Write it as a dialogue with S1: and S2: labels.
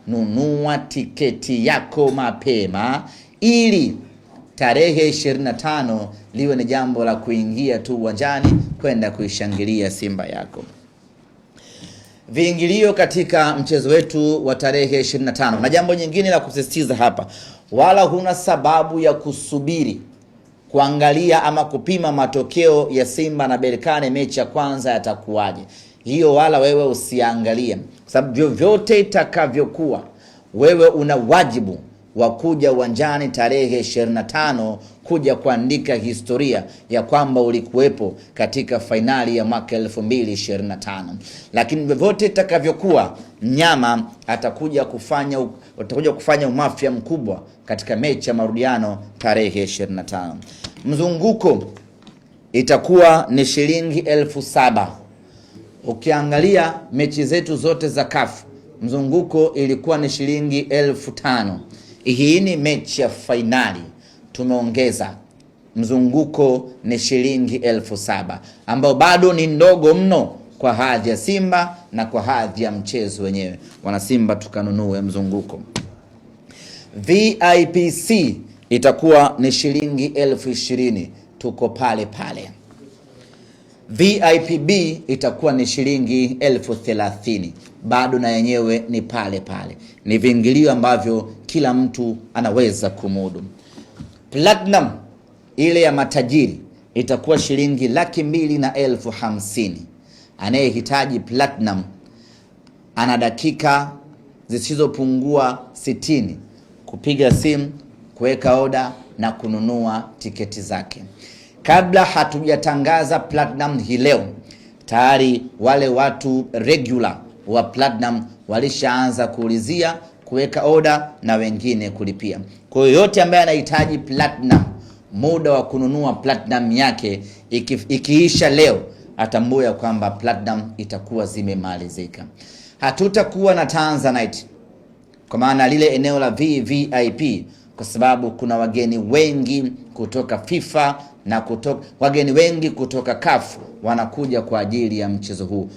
S1: nunua tiketi yako mapema ili tarehe 25 liwe ni jambo la kuingia tu uwanjani kwenda kuishangilia Simba yako. Viingilio katika mchezo wetu wa tarehe 25. Na jambo nyingine la kusisitiza hapa, wala huna sababu ya kusubiri kuangalia ama kupima matokeo ya Simba na Berkane mechi ya kwanza yatakuwaje. Hiyo wala wewe usiangalie, kwa sababu vyovyote itakavyokuwa, wewe una wajibu wa kuja uwanjani tarehe 25 kuja kuandika historia ya kwamba ulikuwepo katika fainali ya mwaka 2025. Lakini vyovyote itakavyokuwa, mnyama atakuja kufanya umafia mkubwa katika mechi ya marudiano tarehe 25. Mzunguko itakuwa ni shilingi 7,000. Ukiangalia mechi zetu zote za CAF, mzunguko ilikuwa ni shilingi 5,000. Hii ni mechi ya fainali, tumeongeza mzunguko ni shilingi 7,000, ambao bado ni ndogo mno kwa hadhi ya Simba na kwa hadhi ya mchezo wenyewe. Wana Simba tukanunue mzunguko. VIPC itakuwa ni shilingi 20,000, tuko pale pale. VIPB itakuwa ni shilingi 30,000, bado na yenyewe ni pale pale. Ni viingilio ambavyo kila mtu anaweza kumudu. Platinum ile ya matajiri itakuwa shilingi 250,000. Anayehitaji platinum ana dakika zisizopungua 60 kupiga simu, kuweka oda na kununua tiketi zake. Kabla hatujatangaza platinum hii leo, tayari wale watu regular wa platinum walishaanza kuulizia, kuweka oda na wengine kulipia. Kwa hiyo yote ambaye anahitaji platinum, muda wa kununua platinum yake ikiisha leo, atambue kwamba platinum itakuwa zimemalizika. Hatutakuwa na Tanzanite kwa maana lile eneo la VIP, kwa sababu kuna wageni wengi kutoka FIFA na wageni wengi kutoka CAF wanakuja kwa ajili ya mchezo huu.